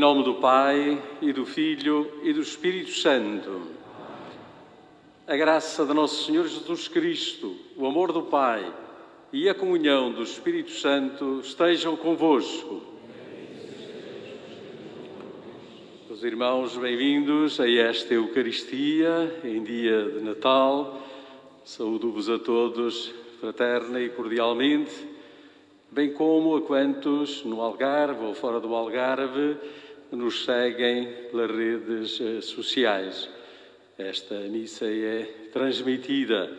nome do Pai, e do Filho, e do Espírito Santo. A graça de nosso Senhor Jesus Cristo, o amor do Pai e a comunhão do Espírito Santo estejam convosco. Meus irmãos, bem-vindos a esta Eucaristia, em dia de Natal. Saúdo-vos a todos fraterna e cordialmente, bem como a quantos no Algarve ou fora do Algarve nos seguem pelas redes sociais. Esta missa é transmitida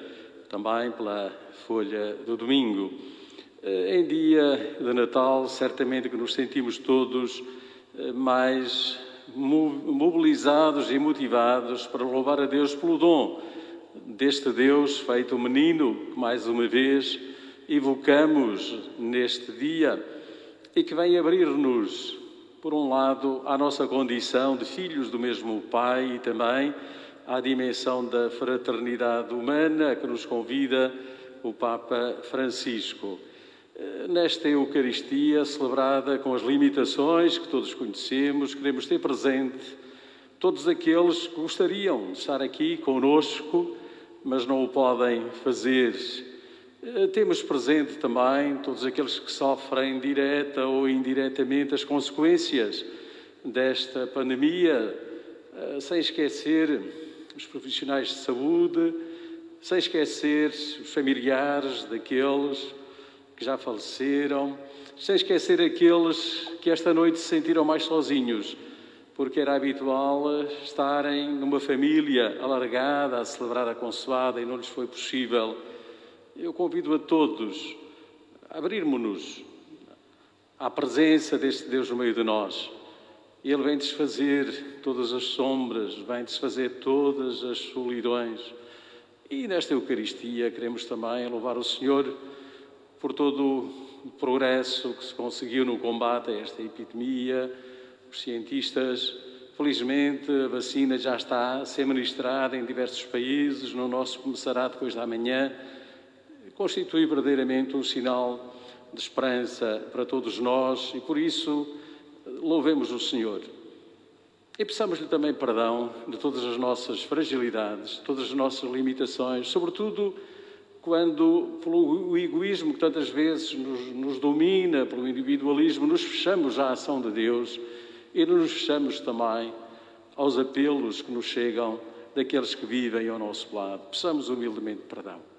também pela Folha do Domingo. Em dia de Natal, certamente que nos sentimos todos mais mobilizados e motivados para louvar a Deus pelo dom deste Deus feito menino, que mais uma vez evocamos neste dia e que vem abrir-nos, por um lado, à nossa condição de filhos do mesmo Pai e também à dimensão da fraternidade humana que nos convida o Papa Francisco. Nesta Eucaristia, celebrada com as limitações que todos conhecemos, queremos ter presente todos aqueles que gostariam de estar aqui conosco, mas não o podem fazer. Temos presente também todos aqueles que sofrem direta ou indiretamente as consequências desta pandemia, sem esquecer os profissionais de saúde, sem esquecer os familiares daqueles que já faleceram, sem esquecer aqueles que esta noite se sentiram mais sozinhos, porque era habitual estarem numa família alargada a celebrar a consoada e não lhes foi possível. Eu convido a todos a abrirmos-nos à presença deste Deus no meio de nós. Ele vem desfazer todas as sombras, vem desfazer todas as solidões. E nesta Eucaristia queremos também louvar o Senhor por todo o progresso que se conseguiu no combate a esta epidemia. Os cientistas, felizmente, a vacina já está a ser ministrada em diversos países, no nosso começará depois da manhã. Constitui verdadeiramente um sinal de esperança para todos nós e, por isso, louvemos o Senhor. E peçamos-lhe também perdão de todas as nossas fragilidades, todas as nossas limitações, sobretudo quando, pelo egoísmo que tantas vezes nos domina, pelo individualismo, nos fechamos à ação de Deus e nos fechamos também aos apelos que nos chegam daqueles que vivem ao nosso lado. Peçamos humildemente perdão.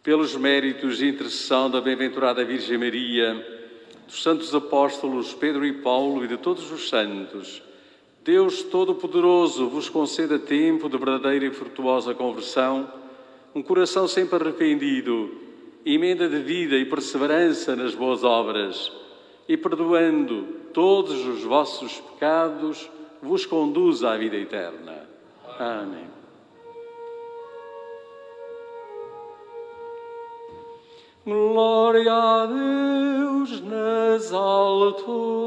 Pelos méritos de intercessão da bem-aventurada Virgem Maria, dos santos apóstolos Pedro e Paulo e de todos os santos, Deus Todo-Poderoso vos conceda tempo de verdadeira e frutuosa conversão, um coração sempre arrependido, emenda de vida e perseverança nas boas obras, e perdoando todos os vossos pecados, vos conduza à vida eterna. Amém. Glória a Deus nas alturas.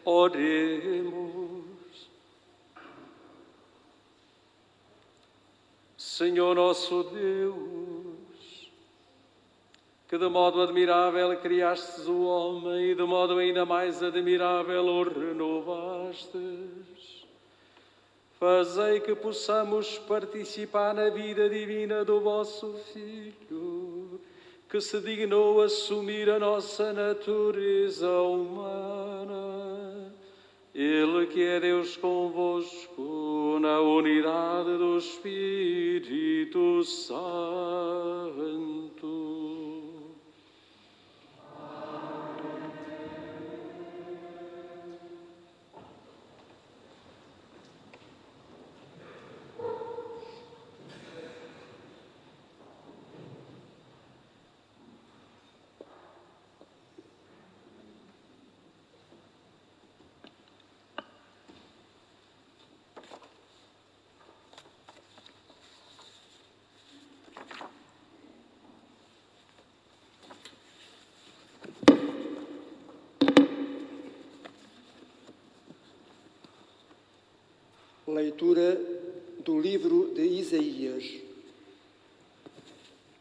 Oremos. Senhor nosso Deus, que de modo admirável criastes o homem e de modo ainda mais admirável o renovastes. Fazei que possamos participar na vida divina do vosso Filho, que se dignou assumir a nossa natureza humana. Ele que é Deus convosco, na unidade do Espírito Santo. Leitura do livro de Isaías.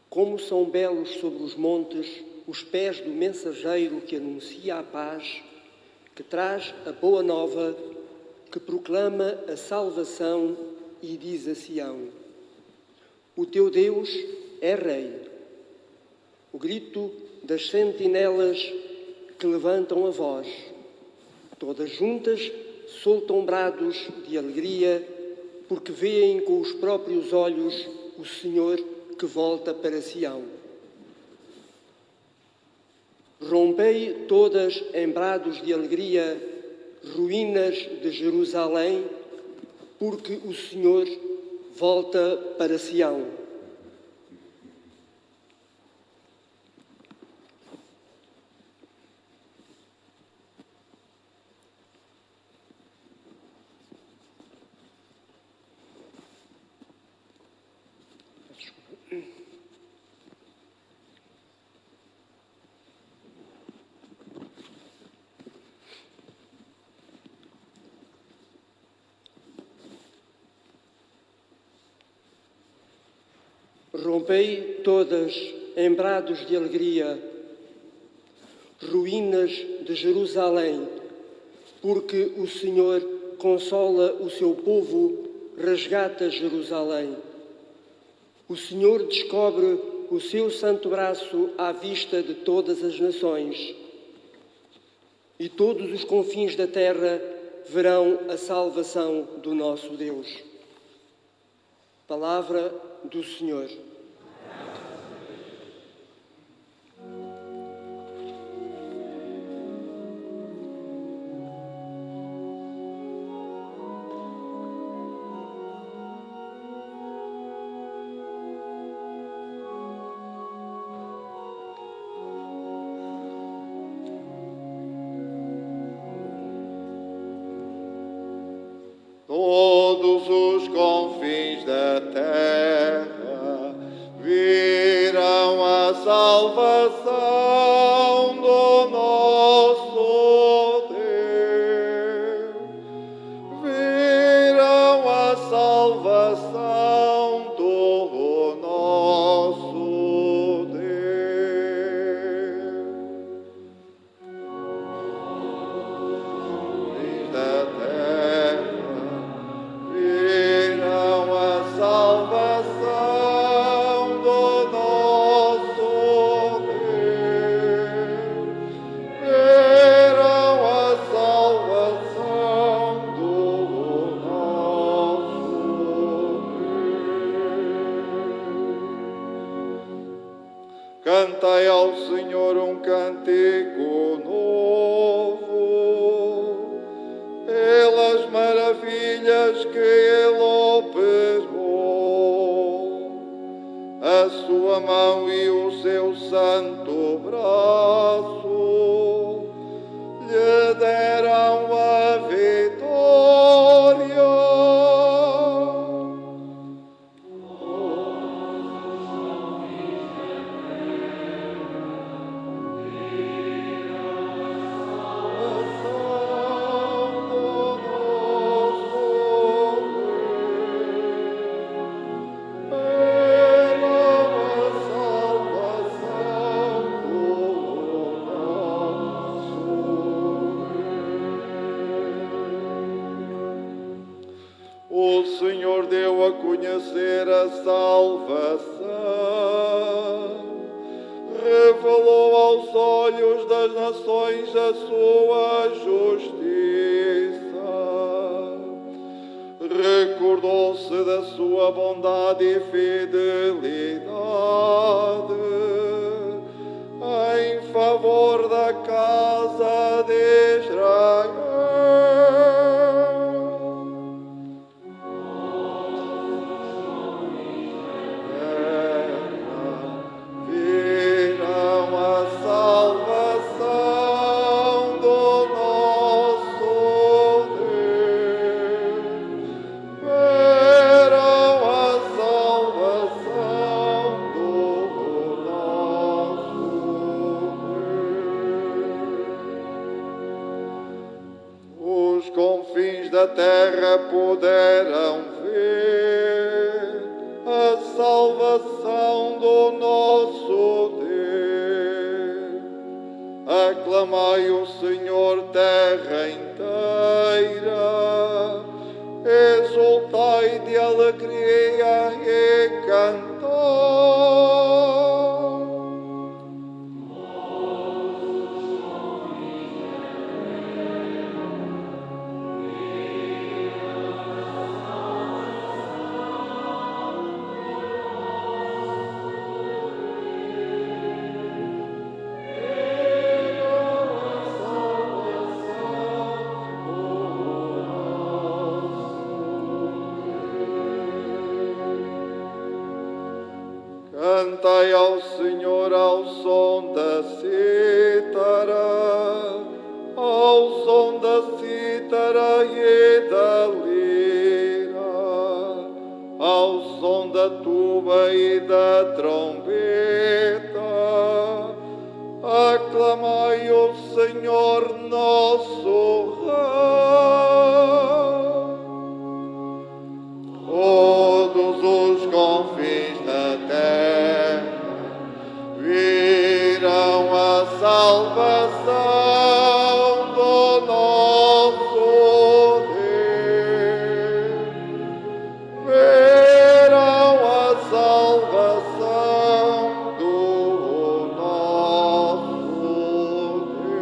Como são belos sobre os montes os pés do mensageiro que anuncia a paz, que traz a boa nova, que proclama a salvação e diz a Sião: o teu Deus é Rei. O grito das sentinelas que levantam a voz, todas juntas soltam brados de alegria, porque veem com os próprios olhos o Senhor que volta para Sião. Rompei todas em brados de alegria, ruínas de Jerusalém, porque o Senhor volta para Sião. Rompei todas em brados de alegria, ruínas de Jerusalém, porque o Senhor consola o seu povo, resgata Jerusalém. O Senhor descobre o seu santo braço à vista de todas as nações, e todos os confins da terra verão a salvação do nosso Deus. Palavra do Senhor. Todos os confins da terra virão a salvação do nosso Deus. Virão a salvação do nosso Deus. Da terra virão a salvação do nosso Deus. Virão a salvação do nosso Deus. Cantai ao Senhor um cântico novo, pelas maravilhas que Ele operou. A sua mão e o seu santo braço lhe deram a vitória. Salvação O Senhor deu a conhecer a salvação, revelou aos olhos das nações a sua justiça. Recordou-se da sua bondade e fidelidade em favor da casa de Israel. Viram a salvação do nosso Deus. Viram a salvação do nosso Deus. Os confins da terra puderam ver a salvação do nosso Deus. Aclamai o Senhor, terra inteira, exultai de alegria e cantai. Cantai ao Senhor ao som da cítara, ao som da cítara e da lira, ao som da tuba e da trombeta. Aclamai o Senhor nosso Rei. Todos os confins da terra viram a salvação do nosso Deus. Viram a salvação do nosso Deus.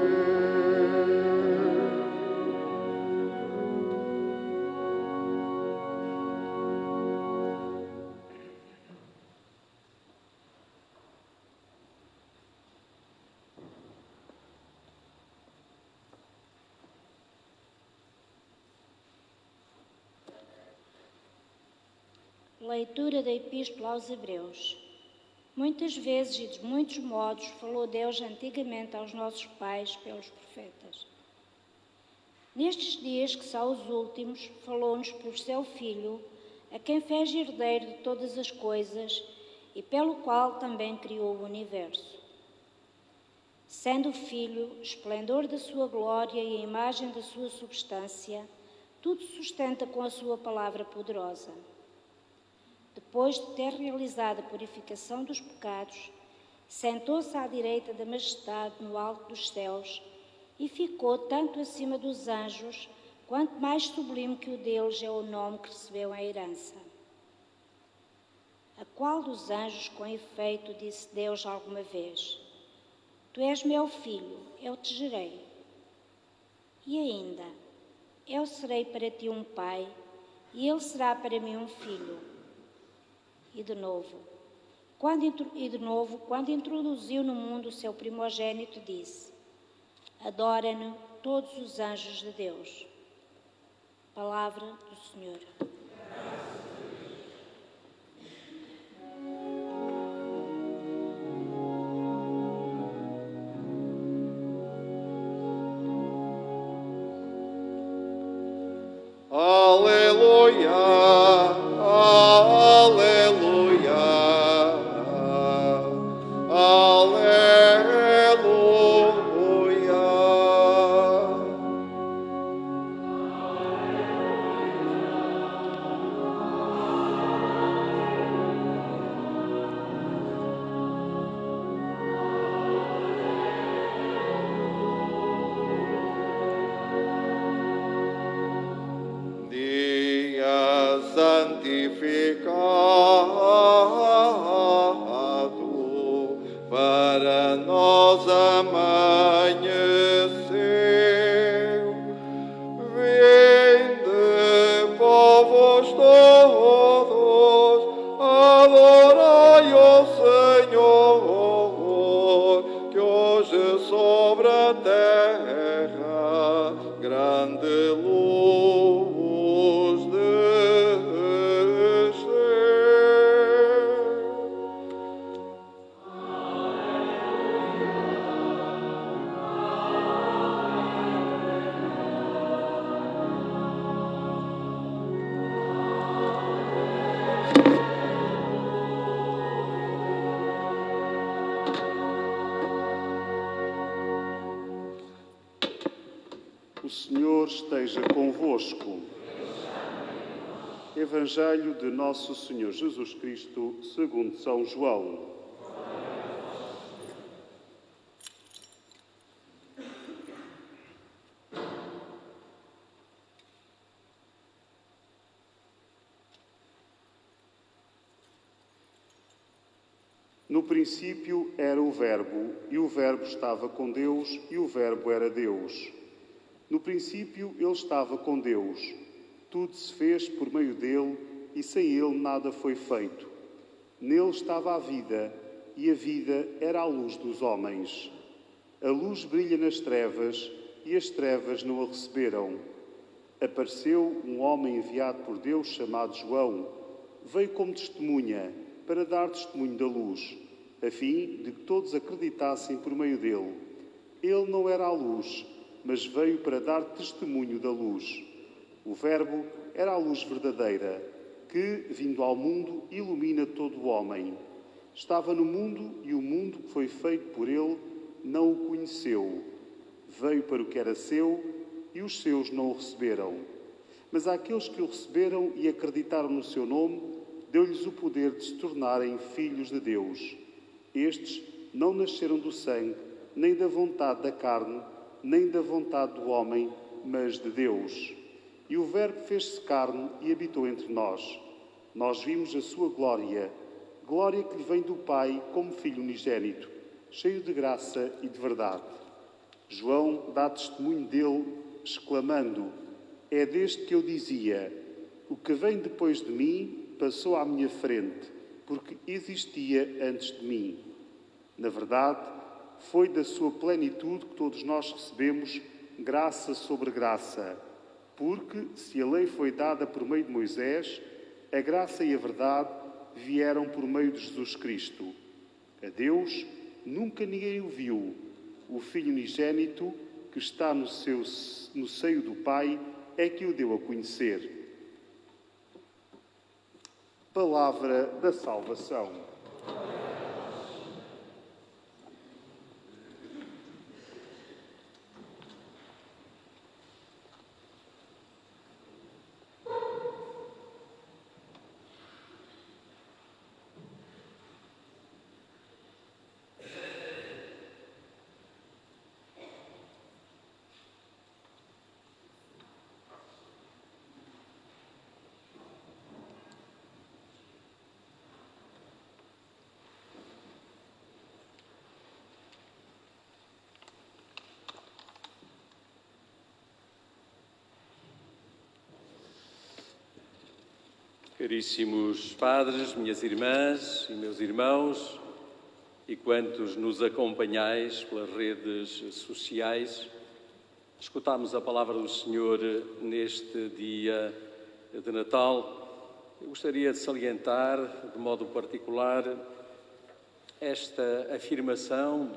Leitura da Epístola aos Hebreus. Muitas vezes e de muitos modos falou Deus antigamente aos nossos pais pelos profetas. Nestes dias, que são os últimos, falou-nos por seu Filho, a quem fez herdeiro de todas as coisas e pelo qual também criou o universo. Sendo o Filho, esplendor da sua glória e a imagem da sua substância, tudo sustenta com a sua palavra poderosa. Depois de ter realizado a purificação dos pecados, sentou-se à direita da majestade no alto dos céus e ficou tanto acima dos anjos, quanto mais sublime que o deles é o nome que recebeu em herança. A qual dos anjos, com efeito, disse Deus alguma vez: Tu és meu filho, eu te gerei. E ainda, eu serei para ti um pai, e ele será para mim um filho. E de novo, quando introduziu no mundo o seu primogênito, disse: Adora-no todos os anjos de Deus. Palavra do Senhor. Aleluia, aleluia, Dia santificado para nós amanheceu. Vinde, povos todos, adorai o Senhor, que hoje sobre a terra grande luz desceu. O Senhor esteja convosco. Evangelho de Nosso Senhor Jesus Cristo, segundo São João. No princípio era o Verbo, e o Verbo estava com Deus, e o Verbo era Deus. No princípio ele estava com Deus. Tudo se fez por meio dele, e sem ele nada foi feito. Nele estava a vida, e a vida era a luz dos homens. A luz brilha nas trevas, e as trevas não a receberam. Apareceu um homem enviado por Deus, chamado João. Veio como testemunha, para dar testemunho da luz, a fim de que todos acreditassem por meio dele. Ele não era a luz, mas veio para dar testemunho da luz. O Verbo era a luz verdadeira, que, vindo ao mundo, ilumina todo o homem. Estava no mundo, e o mundo que foi feito por ele não o conheceu. Veio para o que era seu, e os seus não o receberam. Mas àqueles que o receberam e acreditaram no seu nome, deu-lhes o poder de se tornarem filhos de Deus. Estes não nasceram do sangue, nem da vontade da carne, nem da vontade do homem, mas de Deus. E o Verbo fez-se carne e habitou entre nós. Nós vimos a sua glória, glória que lhe vem do Pai como Filho unigênito, cheio de graça e de verdade. João dá testemunho dele, exclamando: é deste que eu dizia, o que vem depois de mim passou à minha frente, porque existia antes de mim. Na verdade, foi da sua plenitude que todos nós recebemos graça sobre graça. Porque, se a lei foi dada por meio de Moisés, a graça e a verdade vieram por meio de Jesus Cristo. A Deus nunca ninguém o viu. O Filho unigênito, que está no seio do Pai, é que o deu a conhecer. Palavra da salvação. Caríssimos padres, minhas irmãs e meus irmãos, e quantos nos acompanhais pelas redes sociais, escutámos a palavra do Senhor neste dia de Natal. Eu gostaria de salientar, de modo particular, esta afirmação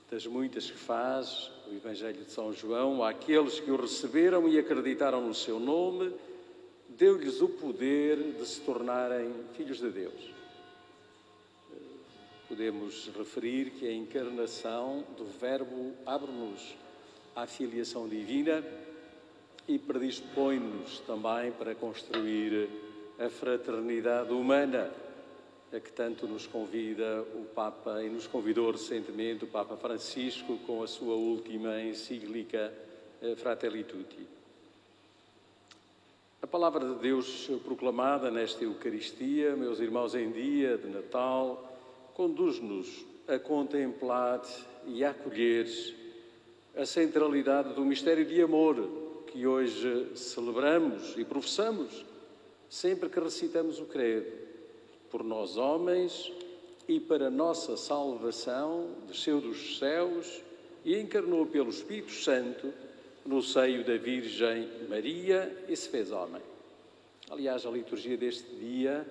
das muitas que faz o Evangelho de São João: àqueles que o receberam e acreditaram no seu nome, deu-lhes o poder de se tornarem filhos de Deus. Podemos referir que a encarnação do Verbo abre-nos à filiação divina e predispõe-nos também para construir a fraternidade humana, a que tanto nos convida o Papa, e nos convidou recentemente o Papa Francisco com a sua última encíclica Fratelli Tutti. A palavra de Deus proclamada nesta Eucaristia, meus irmãos, em dia de Natal, conduz-nos a contemplar e a acolher a centralidade do mistério de amor que hoje celebramos e professamos sempre que recitamos o credo. Por nós homens e para nossa salvação, desceu dos céus e encarnou pelo Espírito Santo no seio da Virgem Maria e se fez homem. Aliás, a liturgia deste dia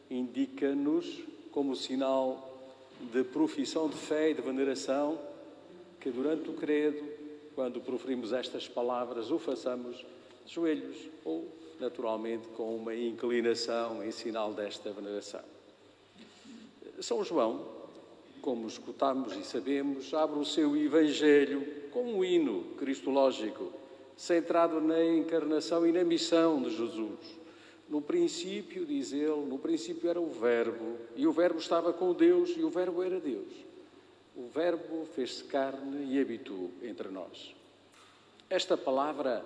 indica-nos, como sinal de profissão de fé e de veneração, que durante o credo, quando proferimos estas palavras, o façamos de joelhos ou, naturalmente, com uma inclinação em sinal desta veneração. São João, como escutamos e sabemos, abre o seu Evangelho com um hino cristológico, centrado na encarnação e na missão de Jesus. No princípio, diz ele, no princípio era o Verbo, e o Verbo estava com Deus, e o Verbo era Deus. O Verbo fez-se carne e habitou entre nós. Esta palavra,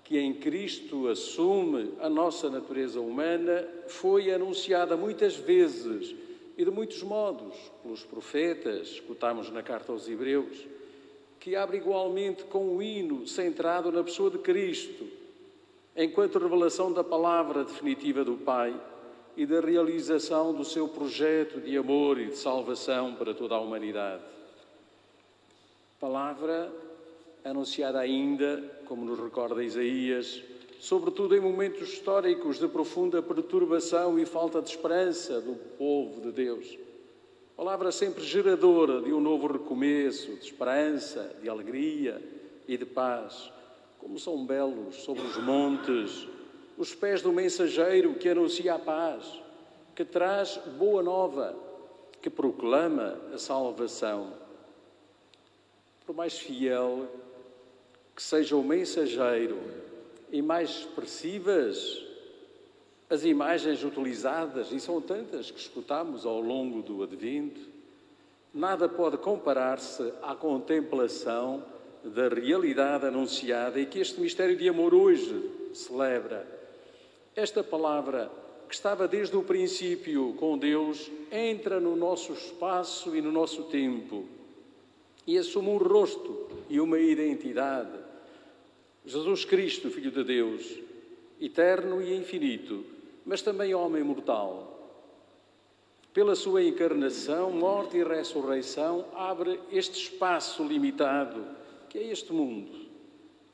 que em Cristo assume a nossa natureza humana, foi anunciada muitas vezes e de muitos modos pelos profetas, escutamos na carta aos Hebreus, que abre igualmente com o hino centrado na pessoa de Cristo, enquanto revelação da palavra definitiva do Pai e da realização do seu projeto de amor e de salvação para toda a humanidade. Palavra anunciada ainda, como nos recorda Isaías, sobretudo em momentos históricos de profunda perturbação e falta de esperança do povo de Deus. Palavra sempre geradora de um novo recomeço, de esperança, de alegria e de paz. Como são belos sobre os montes os pés do mensageiro que anuncia a paz, que traz boa nova, que proclama a salvação. Por mais fiel que seja o mensageiro e mais expressivas as imagens utilizadas, e são tantas que escutamos ao longo do Advento, nada pode comparar-se à contemplação da realidade anunciada e que este mistério de amor hoje celebra. Esta palavra, que estava desde o princípio com Deus, entra no nosso espaço e no nosso tempo e assume um rosto e uma identidade. Jesus Cristo, Filho de Deus, eterno e infinito, mas também homem mortal. Pela sua encarnação, morte e ressurreição, abre este espaço limitado, que é este mundo,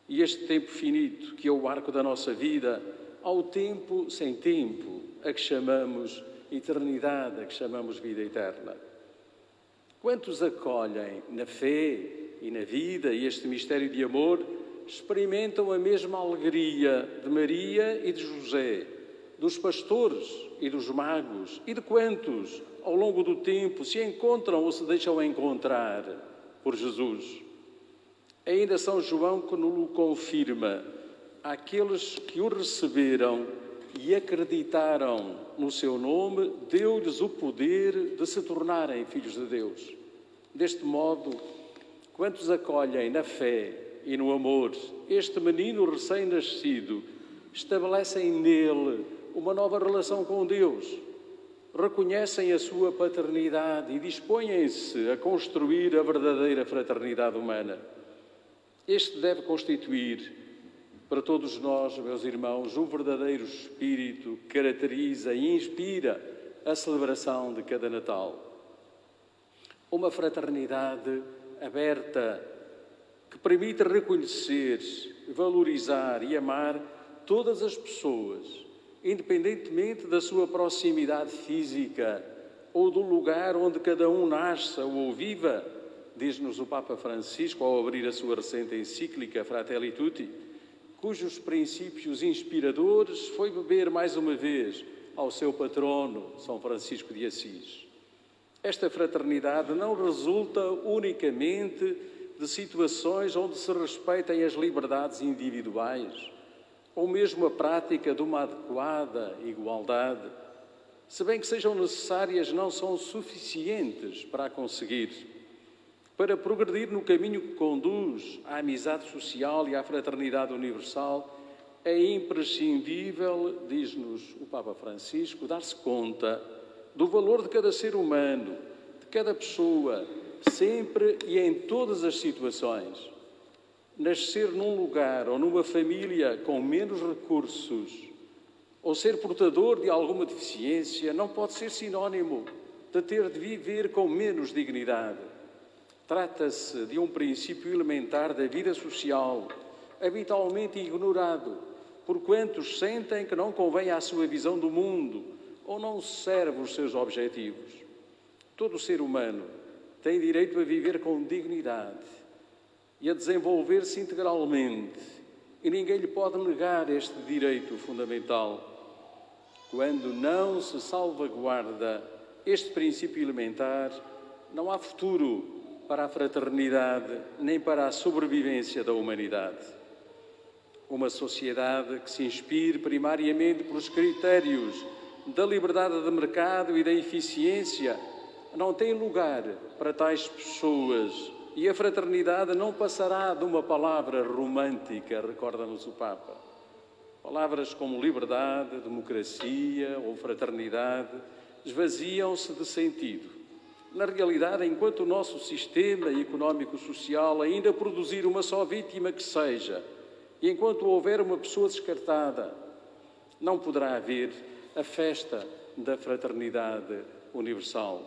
e este tempo finito, que é o arco da nossa vida, ao tempo sem tempo, a que chamamos eternidade, a que chamamos vida eterna. Quantos acolhem na fé e na vida e este mistério de amor, experimentam a mesma alegria de Maria e de José, dos pastores e dos magos e de quantos, ao longo do tempo, se encontram ou se deixam encontrar por Jesus. Ainda São João que nos confirma: àqueles que o receberam e acreditaram no seu nome, deu-lhes o poder de se tornarem filhos de Deus. Deste modo, quantos acolhem na fé e no amor este menino recém-nascido, estabelecem nele uma nova relação com Deus, reconhecem a sua paternidade e dispõem-se a construir a verdadeira fraternidade humana. Este deve constituir para todos nós, meus irmãos, o verdadeiro espírito que caracteriza e inspira a celebração de cada Natal. Uma fraternidade aberta que permite reconhecer, valorizar e amar todas as pessoas, independentemente da sua proximidade física ou do lugar onde cada um nasça ou viva, diz-nos o Papa Francisco ao abrir a sua recente encíclica Fratelli Tutti, cujos princípios inspiradores foi beber mais uma vez ao seu patrono, São Francisco de Assis. Esta fraternidade não resulta unicamente de situações onde se respeitem as liberdades individuais, ou mesmo a prática de uma adequada igualdade, se bem que sejam necessárias, não são suficientes para a conseguir. Para progredir no caminho que conduz à amizade social e à fraternidade universal, é imprescindível, diz-nos o Papa Francisco, dar-se conta do valor de cada ser humano, de cada pessoa, sempre e em todas as situações. Nascer num lugar ou numa família com menos recursos, ou ser portador de alguma deficiência, não pode ser sinónimo de ter de viver com menos dignidade. Trata-se de um princípio elementar da vida social, habitualmente ignorado por quantos sentem que não convém à sua visão do mundo ou não serve os seus objetivos. Todo ser humano tem direito a viver com dignidade e a desenvolver-se integralmente, e ninguém lhe pode negar este direito fundamental. Quando não se salvaguarda este princípio elementar, não há futuro para a fraternidade nem para a sobrevivência da humanidade. Uma sociedade que se inspire primariamente pelos critérios da liberdade de mercado e da eficiência não tem lugar para tais pessoas, e a fraternidade não passará de uma palavra romântica, recorda-nos o Papa. Palavras como liberdade, democracia ou fraternidade esvaziam-se de sentido. Na realidade, enquanto o nosso sistema económico-social ainda produzir uma só vítima que seja, e enquanto houver uma pessoa descartada, não poderá haver a festa da fraternidade universal.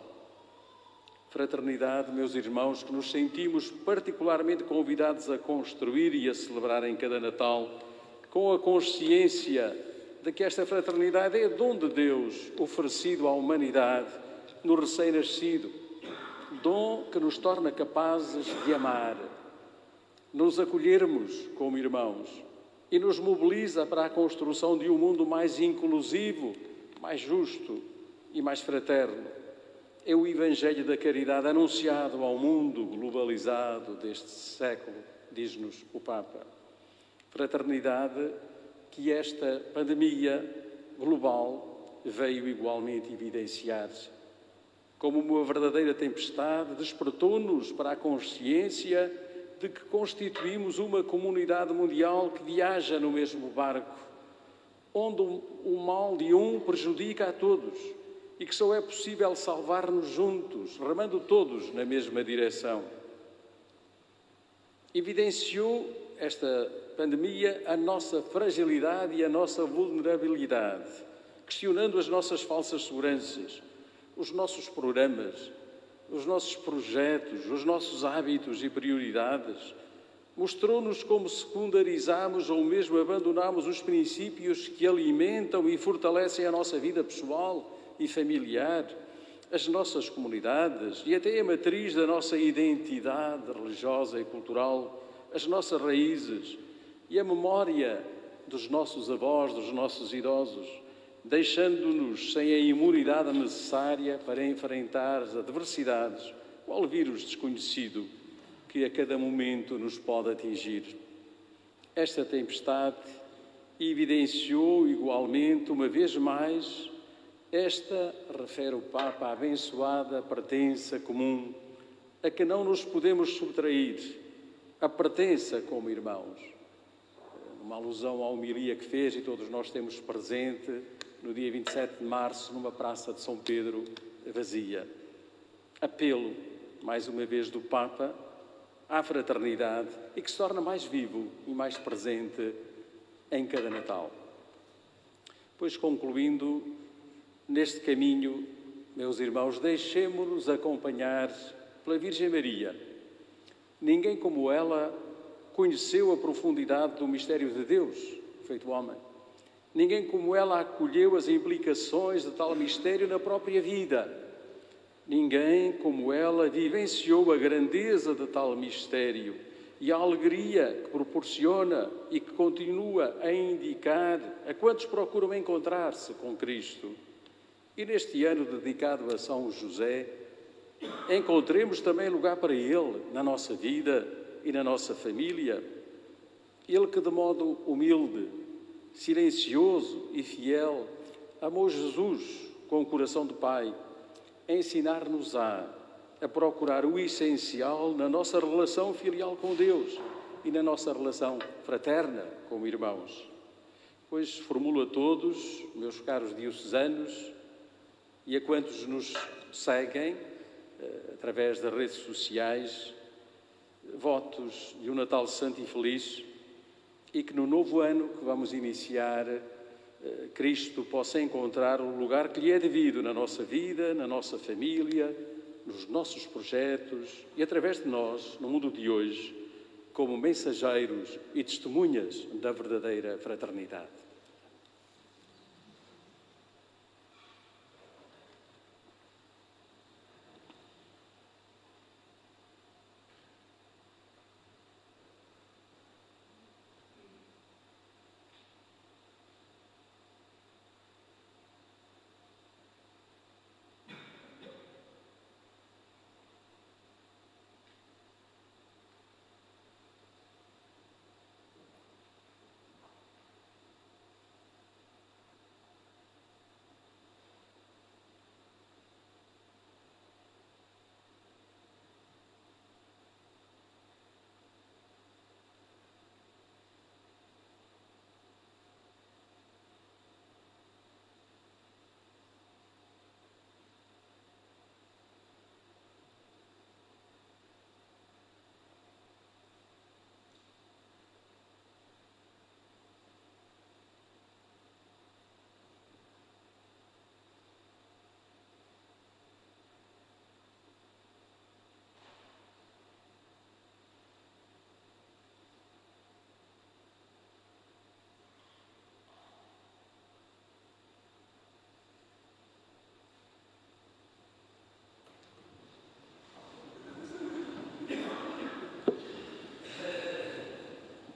Fraternidade, meus irmãos, que nos sentimos particularmente convidados a construir e a celebrar em cada Natal, com a consciência de que esta fraternidade é dom de Deus oferecido à humanidade no recém-nascido, dom que nos torna capazes de amar, nos acolhermos como irmãos e nos mobiliza para a construção de um mundo mais inclusivo, mais justo e mais fraterno. É o Evangelho da caridade anunciado ao mundo globalizado deste século, diz-nos o Papa. Fraternidade que esta pandemia global veio igualmente evidenciar. Como uma verdadeira tempestade, despertou-nos para a consciência de que constituímos uma comunidade mundial que viaja no mesmo barco, onde o mal de um prejudica a todos e que só é possível salvar-nos juntos, remando todos na mesma direção. Evidenciou esta pandemia a nossa fragilidade e a nossa vulnerabilidade, questionando as nossas falsas seguranças, os nossos programas, os nossos projetos, os nossos hábitos e prioridades. Mostrou-nos como secundarizamos ou mesmo abandonamos os princípios que alimentam e fortalecem a nossa vida pessoal e familiar, as nossas comunidades e até a matriz da nossa identidade religiosa e cultural, as nossas raízes e a memória dos nossos avós, dos nossos idosos, deixando-nos sem a imunidade necessária para enfrentar as adversidades, qual vírus desconhecido que a cada momento nos pode atingir. Esta tempestade evidenciou igualmente, uma vez mais, esta, refere o Papa, a abençoada pertença comum, a que não nos podemos subtrair, a pertença como irmãos. Uma alusão à homilia que fez, e todos nós temos presente, no dia 27 de março, numa praça de São Pedro vazia. Apelo, mais uma vez, do Papa à fraternidade e que se torna mais vivo e mais presente em cada Natal. Pois, concluindo, neste caminho, meus irmãos, deixemo-nos acompanhar pela Virgem Maria. Ninguém como ela conheceu a profundidade do mistério de Deus, feito homem. Ninguém como ela acolheu as implicações de tal mistério na própria vida. Ninguém como ela vivenciou a grandeza de tal mistério e a alegria que proporciona e que continua a indicar a quantos procuram encontrar-se com Cristo. E neste ano dedicado a São José, encontremos também lugar para ele na nossa vida e na nossa família. Ele que de modo humilde, silencioso e fiel, amou Jesus com o coração de Pai, a ensinar-nos a procurar o essencial na nossa relação filial com Deus e na nossa relação fraterna como irmãos. Depois formulo a todos, meus caros diocesanos, e a quantos nos seguem através das redes sociais, votos de um Natal santo e feliz, e que no novo ano que vamos iniciar, Cristo possa encontrar o lugar que lhe é devido na nossa vida, na nossa família, nos nossos projetos e através de nós, no mundo de hoje, como mensageiros e testemunhas da verdadeira fraternidade.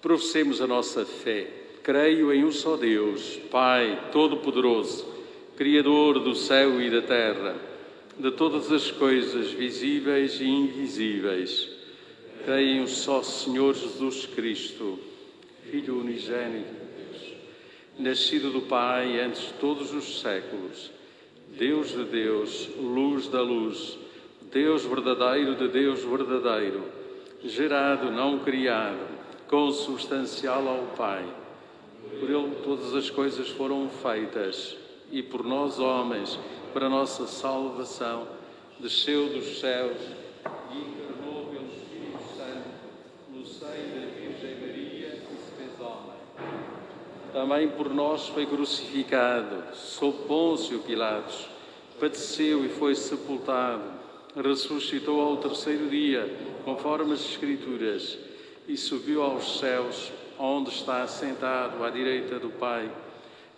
Professemos a nossa fé. Creio em um só Deus, Pai Todo-Poderoso, Criador do céu e da terra, de todas as coisas visíveis e invisíveis. Creio em um só Senhor Jesus Cristo, Filho unigênito de Deus, nascido do Pai antes de todos os séculos, Deus de Deus, luz da luz, Deus verdadeiro de Deus verdadeiro, gerado, não criado, consubstancial ao Pai. Por Ele todas as coisas foram feitas, e por nós homens, para a nossa salvação, desceu dos céus e encarnou pelo Espírito Santo no seio da Virgem Maria e se fez homem. Também por nós foi crucificado, sob Pôncio Pilatos, padeceu e foi sepultado, ressuscitou ao terceiro dia, conforme as Escrituras, e subiu aos céus, onde está assentado à direita do Pai.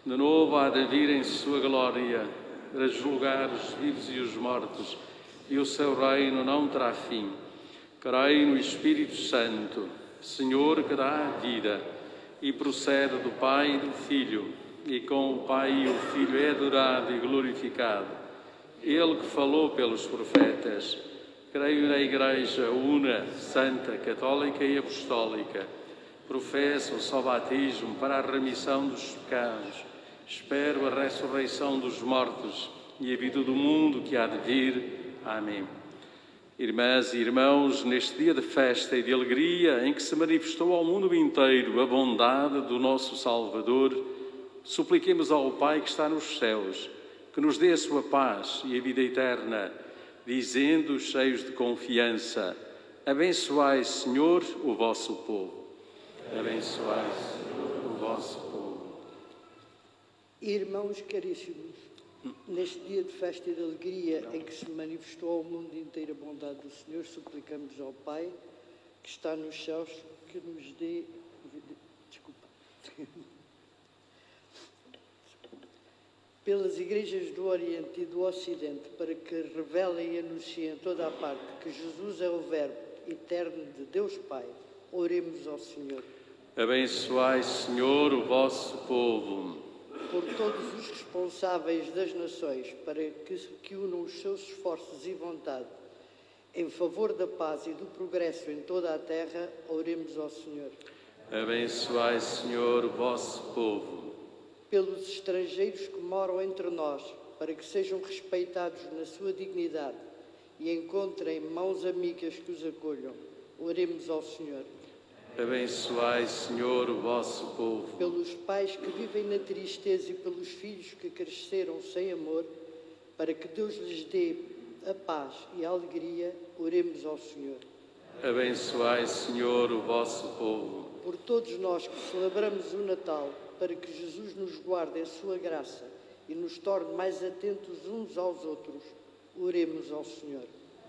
De novo há de vir em sua glória, para julgar os vivos e os mortos, e o seu reino não terá fim. Creio no Espírito Santo, Senhor que dá a vida, e procede do Pai e do Filho, e com o Pai e o Filho é adorado e glorificado. Ele que falou pelos profetas. Creio na Igreja una, santa, católica e apostólica. Professo o só batismo para a remissão dos pecados. Espero a ressurreição dos mortos e a vida do mundo que há de vir. Amém. Irmãs e irmãos, neste dia de festa e de alegria em que se manifestou ao mundo inteiro a bondade do nosso Salvador, supliquemos ao Pai que está nos céus, que nos dê a sua paz e a vida eterna, dizendo, cheios de confiança: abençoai, Senhor, o vosso povo. Abençoai, Senhor, o vosso povo. Irmãos caríssimos, neste dia de festa e de alegria em que se manifestou ao mundo inteiro a bondade do Senhor, suplicamos ao Pai que está nos céus que nos dê... Desculpa. Pelas igrejas do Oriente e do Ocidente, para que revelem e anunciem em toda a parte que Jesus é o Verbo eterno de Deus Pai, oremos ao Senhor. Abençoai, Senhor, o vosso povo. Por todos os responsáveis das nações, para que unam os seus esforços e vontade em favor da paz e do progresso em toda a terra, oremos ao Senhor. Abençoai, Senhor, o vosso povo. Pelos estrangeiros que moram entre nós, para que sejam respeitados na sua dignidade e encontrem mãos amigas que os acolham, oremos ao Senhor. Abençoai, Senhor, o vosso povo. Pelos pais que vivem na tristeza e pelos filhos que cresceram sem amor, para que Deus lhes dê a paz e a alegria, oremos ao Senhor. Abençoai, Senhor, o vosso povo. Por todos nós que celebramos o Natal, para que Jesus nos guarde a sua graça e nos torne mais atentos uns aos outros, oremos ao Senhor.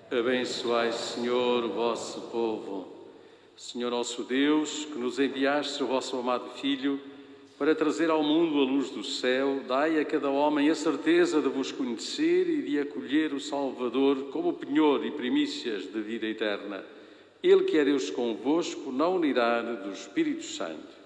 Abençoai, Senhor, o vosso povo. Senhor nosso Deus, que nos enviaste o vosso amado Filho para trazer ao mundo a luz do céu, dai a cada homem a certeza de vos conhecer e de acolher o Salvador como penhor e primícias de vida eterna. Ele que é Deus convosco, na unidade do Espírito Santo.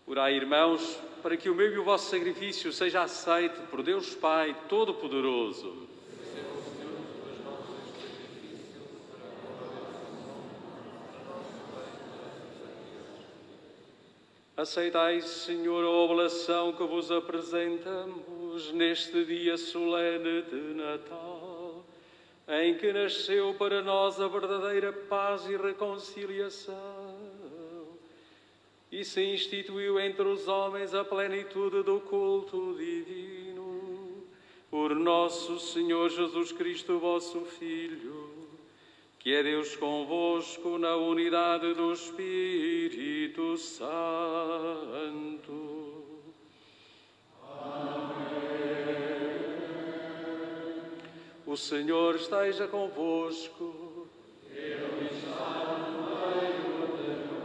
Orai, irmãos, para que o meu e o vosso sacrifício seja aceito por Deus Pai Todo-Poderoso. Aceitai, Senhor, a oblação que vos apresentamos neste dia solene de Natal, em que nasceu para nós a verdadeira paz e reconciliação, e se instituiu entre os homens a plenitude do culto divino, por nosso Senhor Jesus Cristo, vosso Filho, que é Deus convosco na unidade do Espírito Santo. Amém. O Senhor esteja convosco. Ele está no meio de nós.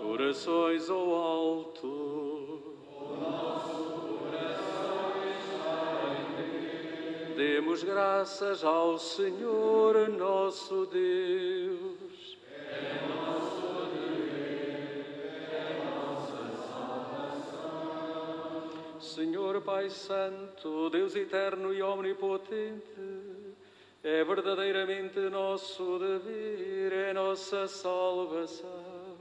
Corações ao alto. O nosso coração está em Deus. Demos graças ao Senhor nosso Deus. É nosso dever, é nossa salvação. Senhor Pai Santo, Deus eterno e omnipotente, é verdadeiramente nosso dever, é nossa salvação,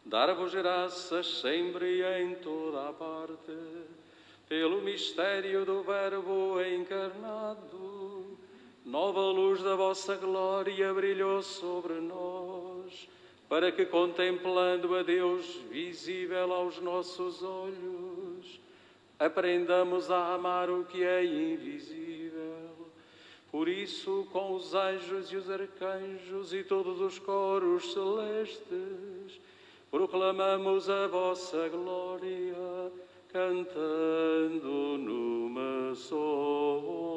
dar-vos graças sempre e em toda a parte, pelo mistério do Verbo encarnado. Nova luz da vossa glória brilhou sobre nós, para que, contemplando a Deus visível aos nossos olhos, aprendamos a amar o que é invisível. Por isso, com os anjos e os arcanjos e todos os coros celestes, proclamamos a vossa glória, cantando numa só voz.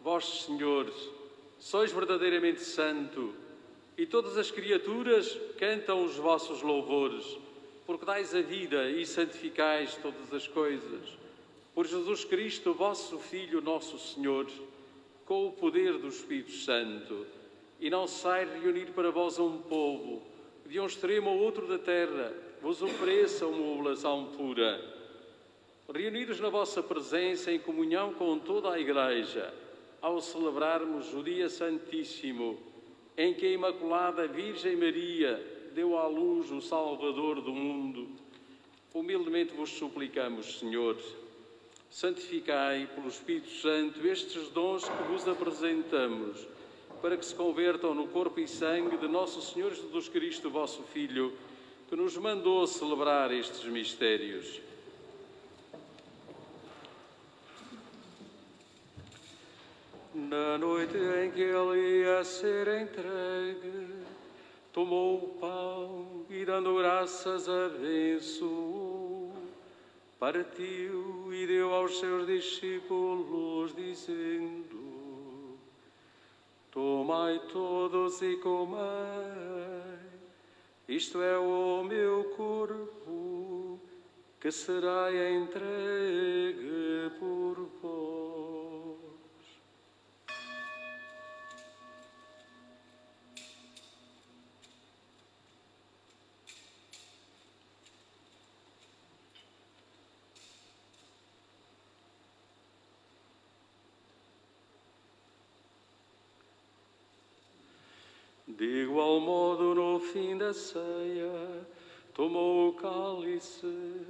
Vós, Senhor, sois verdadeiramente santo, e todas as criaturas cantam os vossos louvores, porque dais a vida e santificais todas as coisas. Por Jesus Cristo, vosso Filho, nosso Senhor, com o poder do Espírito Santo, e não sai reunir para vós um povo, de um extremo ao outro da terra, vos ofereça uma oblação pura. Reunidos na vossa presença em comunhão com toda a Igreja, ao celebrarmos o dia santíssimo, em que a Imaculada Virgem Maria deu à luz o Salvador do mundo, humildemente vos suplicamos, Senhor, santificai pelo Espírito Santo estes dons que vos apresentamos, para que se convertam no corpo e sangue de nosso Senhor Jesus Cristo, vosso Filho, que nos mandou celebrar estes mistérios. Na noite em que ele ia ser entregue, tomou o pão e, dando graças, abençoou, partiu e deu aos seus discípulos, dizendo: tomai todos e comei, isto é o meu corpo, que será entregue por vós. De igual modo, no fim da ceia, tomou o cálice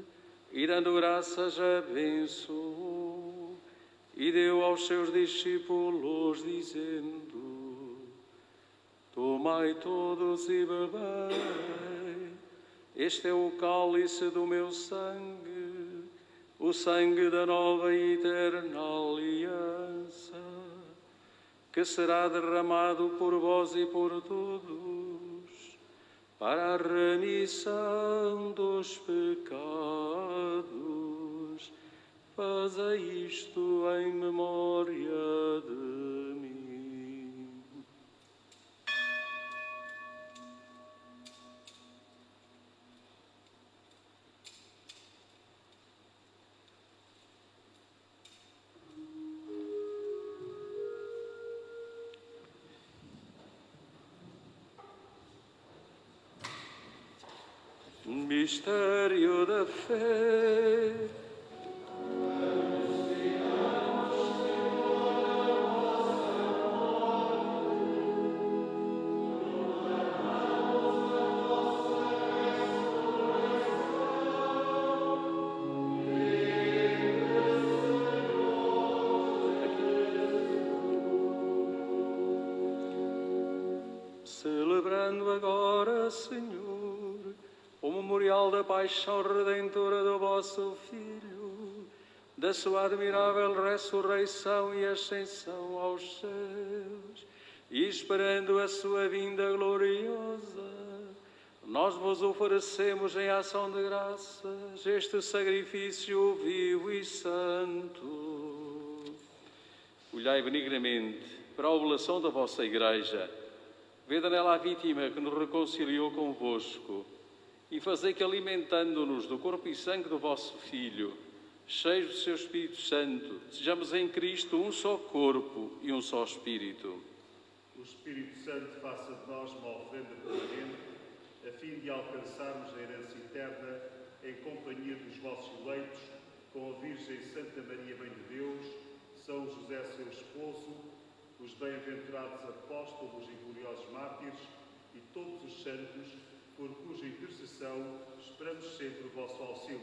e, dando graças, abençoou e deu aos seus discípulos, dizendo: tomai todos e bebei, este é o cálice do meu sangue, o sangue da nova e eterna aliança, que será derramado por vós e por todos, para a remissão dos pecados. Fazei isto em memória de mim. Mistério da fé. Celebrando agora, Senhor, o memorial da paixão redentora do vosso Filho, da sua admirável ressurreição e ascensão aos céus, e esperando a sua vinda gloriosa, nós vos oferecemos em ação de graças este sacrifício vivo e santo. Olhai benignamente para a oblação da vossa Igreja, vede nela a vítima que nos reconciliou convosco, e fazei que, alimentando-nos do corpo e sangue do vosso Filho, cheios do seu Espírito Santo, sejamos em Cristo um só corpo e um só Espírito. O Espírito Santo faça de nós uma oferenda permanente, a fim de alcançarmos a herança eterna em companhia dos vossos eleitos, com a Virgem Santa Maria, Mãe de Deus, São José, seu esposo, os bem-aventurados apóstolos e gloriosos mártires e todos os santos, por cuja intercessão esperamos sempre o vosso auxílio.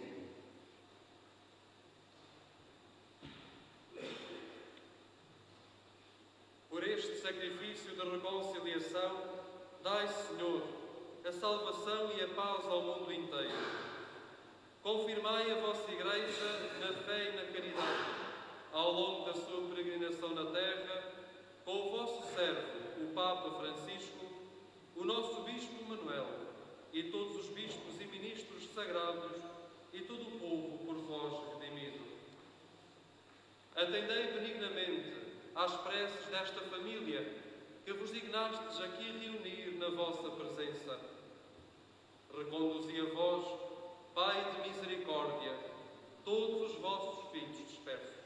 Por este sacrifício de reconciliação, dai, Senhor, a salvação e a paz ao mundo inteiro. Confirmai a vossa Igreja na fé e na caridade, ao longo da sua peregrinação na terra, com o vosso servo, o Papa Francisco, o nosso Bispo Manuel, e todos os bispos e ministros sagrados, e todo o povo por vós redimido. Atendei benignamente às preces desta família, que vos dignastes aqui reunir na vossa presença. Reconduzi a vós, Pai de misericórdia, todos os vossos filhos dispersos.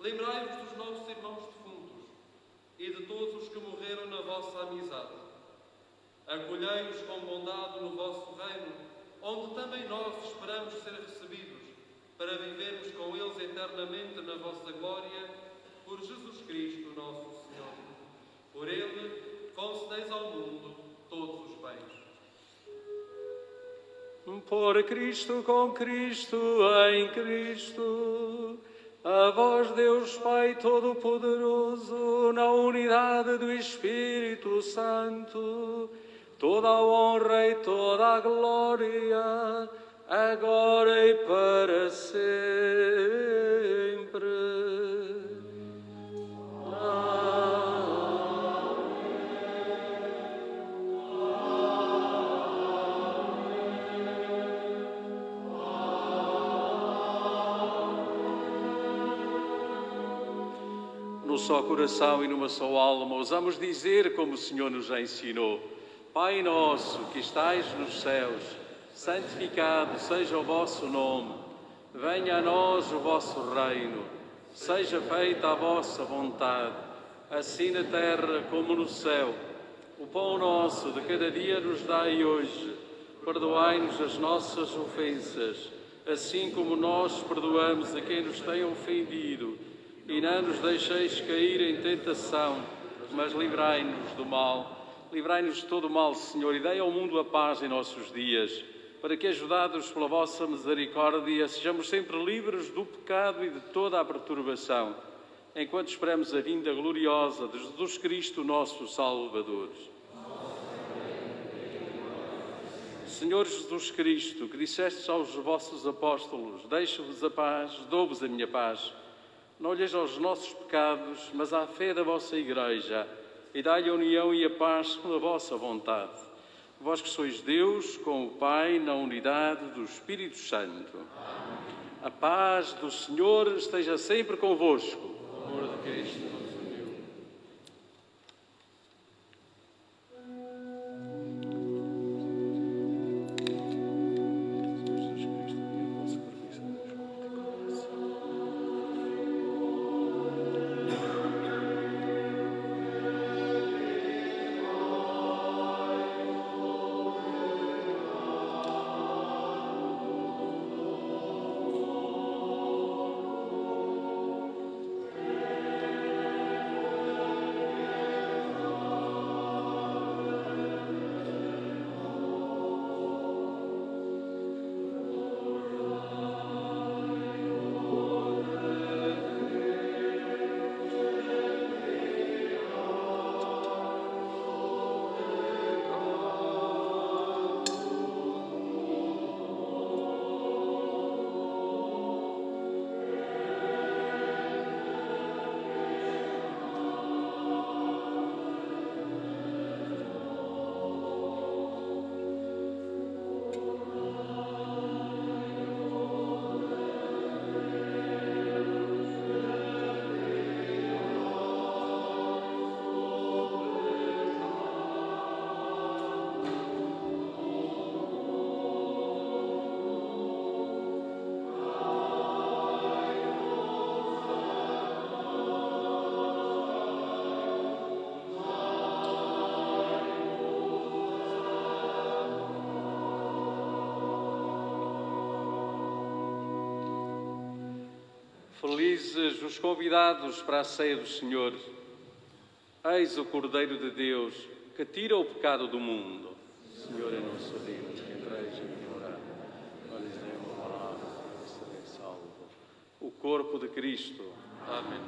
Lembrai-vos dos nossos irmãos defuntos e de todos os que morreram na vossa amizade. Acolhei-os com bondade no vosso reino, onde também nós esperamos ser recebidos, para vivermos com eles eternamente na vossa glória, por Jesus Cristo, nosso Senhor. Por ele, concedeis ao mundo todos os bens. Por Cristo, com Cristo, em Cristo, a vós, Deus Pai Todo-Poderoso, na unidade do Espírito Santo, toda a honra e toda a glória, agora e para sempre. Num só coração e numa só alma, ousamos dizer como o Senhor nos ensinou: Pai nosso que estais nos céus, santificado seja o vosso nome, venha a nós o vosso reino, seja feita a vossa vontade, assim na terra como no céu. O pão nosso de cada dia nos dai hoje, perdoai-nos as nossas ofensas, assim como nós perdoamos a quem nos tem ofendido, e não nos deixeis cair em tentação, mas livrai-nos do mal. Livrai-nos de todo o mal, Senhor, e dai ao mundo a paz em nossos dias, para que, ajudados pela vossa misericórdia, sejamos sempre livres do pecado e de toda a perturbação, enquanto esperamos a vinda gloriosa de Jesus Cristo, nosso Salvador. Senhor Jesus Cristo, que dissestes aos vossos apóstolos: deixo-vos a paz, dou-vos a minha paz. Não olheis aos nossos pecados, mas à fé da vossa Igreja, e dai-lhe a união e a paz com a vossa vontade. Vós que sois Deus, com o Pai, na unidade do Espírito Santo. A paz do Senhor esteja sempre convosco. O amor de Cristo. Felizes os convidados para a ceia do Senhor. Eis o Cordeiro de Deus, que tira o pecado do mundo. Senhor, eu não sou digno de que entreis em minha morada, mas dizei uma palavra e serei salvo. O corpo de Cristo. Amém.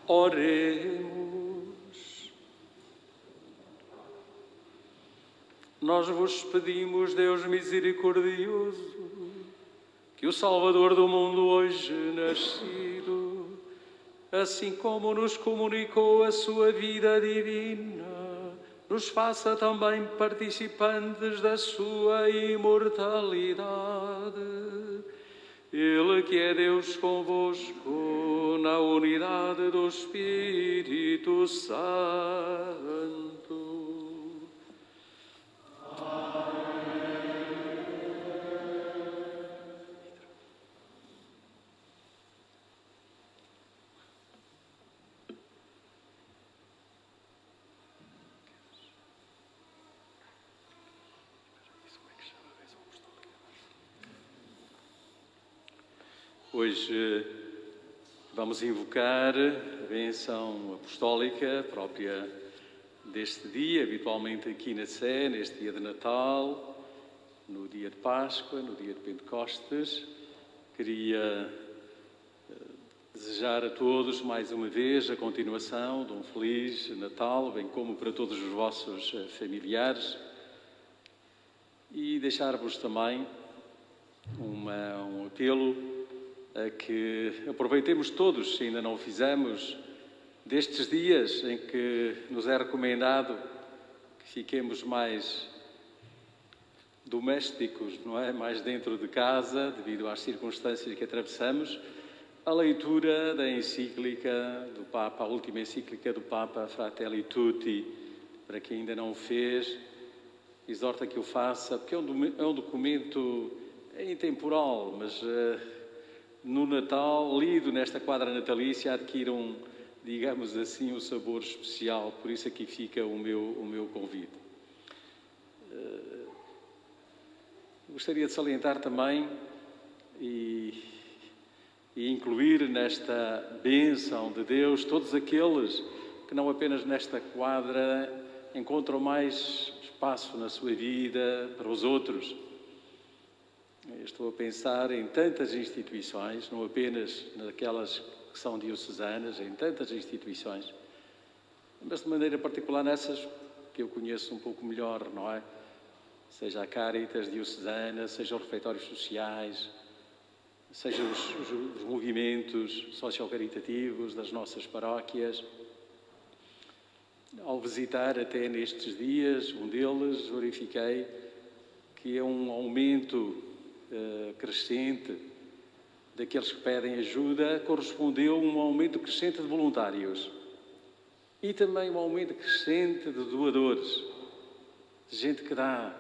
Oremos. Nós vos pedimos, Deus misericordioso, que o Salvador do mundo hoje nascido, assim como nos comunicou a sua vida divina, nos faça também participantes da sua imortalidade. Ele que é Deus convosco, na unidade do Espírito Santo. Hoje vamos invocar a bênção apostólica própria deste dia, habitualmente aqui na Sé, neste dia de Natal, no dia de Páscoa, no dia de Pentecostes. Queria desejar a todos, mais uma vez, a continuação de um feliz Natal, bem como para todos os vossos familiares, e deixar-vos também um apelo a que aproveitemos todos, se ainda não o fizemos, destes dias em que nos é recomendado que fiquemos mais domésticos, não é? Mais dentro de casa, devido às circunstâncias que atravessamos, a leitura da encíclica do Papa, a última encíclica do Papa, Fratelli Tutti. Para quem ainda não o fez, exorta que o faça, porque é um documento intemporal, mas no Natal, lido nesta quadra natalícia, adquiram, digamos assim, um sabor especial. Por isso aqui fica o meu convite. Gostaria de salientar também e incluir nesta bênção de Deus todos aqueles que não apenas nesta quadra encontram mais espaço na sua vida para os outros. Estou a pensar em tantas instituições, não apenas naquelas que são diocesanas, em tantas instituições, mas de maneira particular nessas que eu conheço um pouco melhor, não é? Seja a Caritas diocesana, seja os refeitórios sociais, seja os movimentos socio-caritativos das nossas paróquias. Ao visitar até nestes dias, um deles, verifiquei que é um aumento crescente daqueles que pedem ajuda, correspondeu a um aumento crescente de voluntários e também um aumento crescente de doadores, de gente que dá.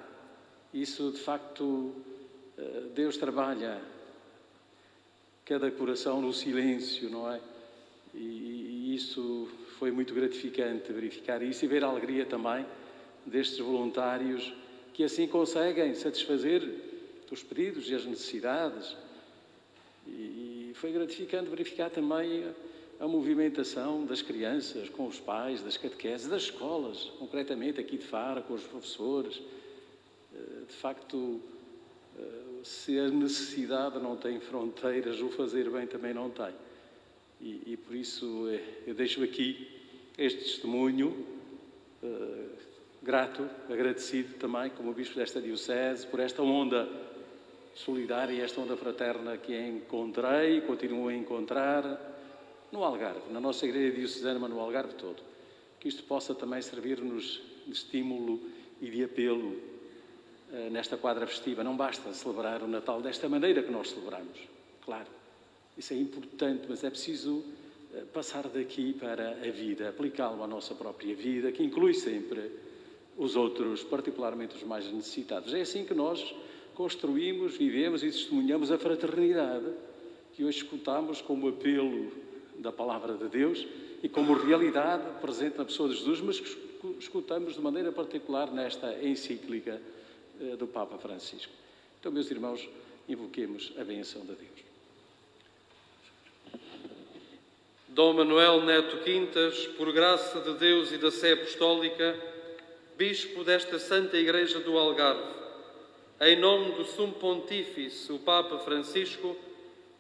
Isso, de facto, Deus trabalha cada coração no silêncio, não é? E isso foi muito gratificante, verificar isso e ver a alegria também destes voluntários que assim conseguem satisfazer os pedidos e as necessidades. E foi gratificante verificar também a movimentação das crianças com os pais, das catequeses, das escolas, concretamente aqui de Faro, com os professores. De facto, se a necessidade não tem fronteiras, o fazer bem também não tem. E por isso eu deixo aqui este testemunho grato, agradecido também como Bispo desta Diocese por esta onda solidária, esta onda fraterna que encontrei e continuo a encontrar no Algarve, na nossa Igreja Diocesana, mas no Algarve todo. Que isto possa também servir-nos de estímulo e de apelo nesta quadra festiva. Não basta celebrar o Natal desta maneira que nós celebramos, claro. Isso é importante, mas é preciso passar daqui para a vida, aplicá-lo à nossa própria vida, que inclui sempre os outros, particularmente os mais necessitados. É assim que nós construímos, vivemos e testemunhamos a fraternidade que hoje escutamos como apelo da Palavra de Deus e como realidade presente na pessoa de Jesus, mas que escutamos de maneira particular nesta encíclica do Papa Francisco. Então, meus irmãos, invoquemos a bênção de Deus. Dom Manuel Neto Quintas, por graça de Deus e da Sé Apostólica, Bispo desta Santa Igreja do Algarve, em nome do Sumo Pontífice, o Papa Francisco,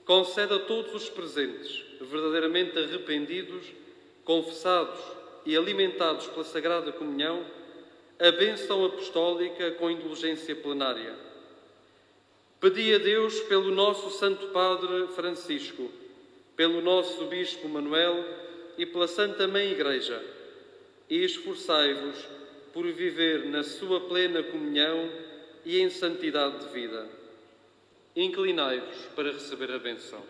concede a todos os presentes, verdadeiramente arrependidos, confessados e alimentados pela Sagrada Comunhão, a bênção apostólica com indulgência plenária. Pedi a Deus pelo nosso Santo Padre Francisco, pelo nosso Bispo Manuel e pela Santa Mãe Igreja, e esforçai-vos por viver na sua plena comunhão e em santidade de vida. Inclinai-vos para receber a bênção.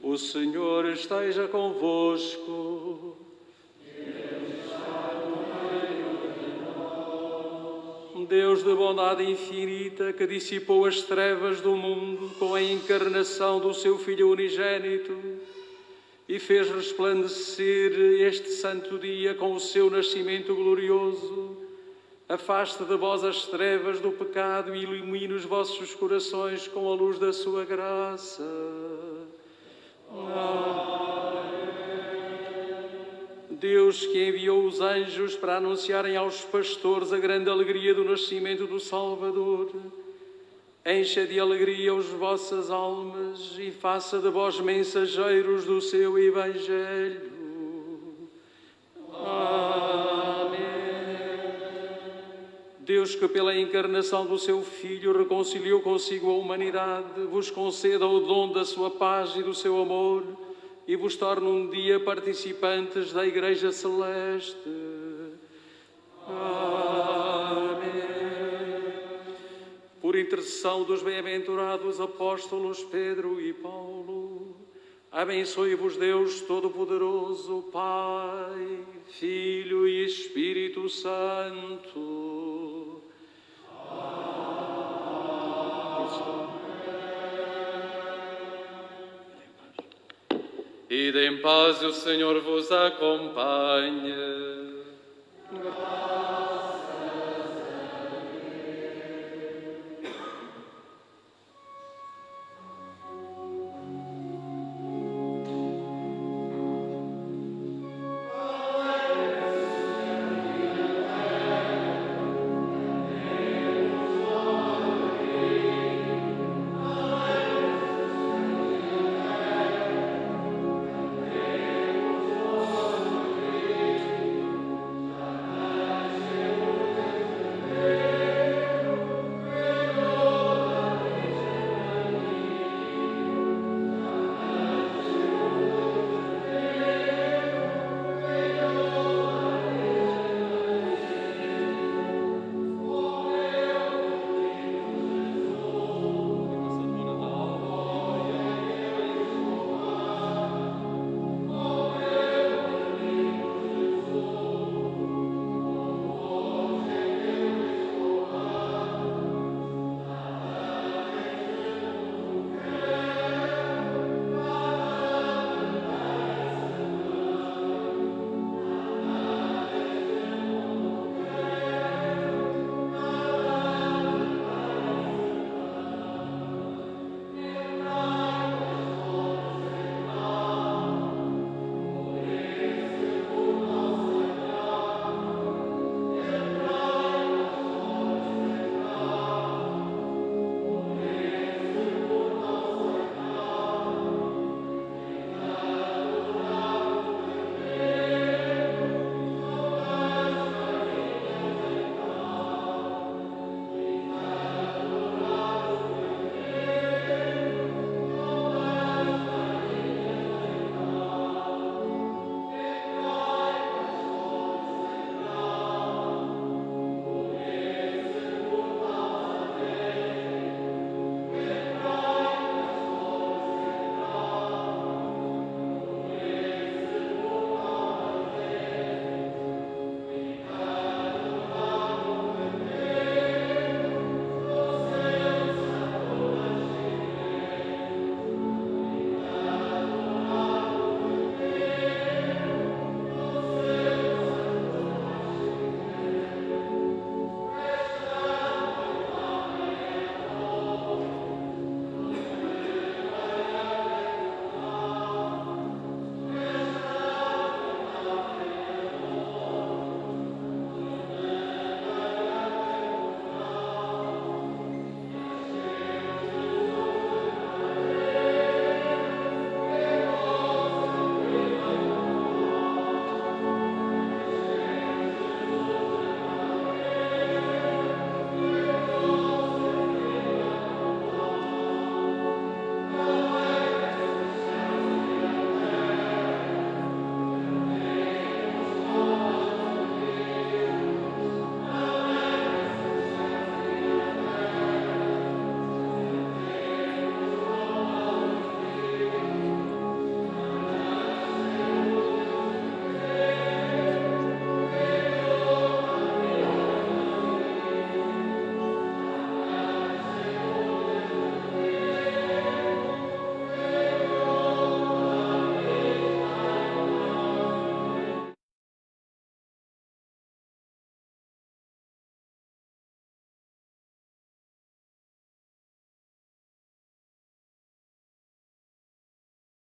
O Senhor esteja convosco. Deus de bondade infinita, que dissipou as trevas do mundo com a encarnação do seu Filho unigênito e fez resplandecer este santo dia com o seu nascimento glorioso, afaste de vós as trevas do pecado e ilumine os vossos corações com a luz da sua graça. Deus, que enviou os anjos para anunciarem aos pastores a grande alegria do nascimento do Salvador, encha de alegria as vossas almas e faça de vós mensageiros do seu Evangelho. Amém. Deus, que pela encarnação do seu Filho reconciliou consigo a humanidade, vos conceda o dom da sua paz e do seu amor e vos torne um dia participantes da Igreja Celeste. Amém. Por intercessão dos bem-aventurados apóstolos Pedro e Paulo, abençoe-vos Deus Todo-Poderoso, Pai, Filho e Espírito Santo. Ide em paz, o Senhor vos acompanhe.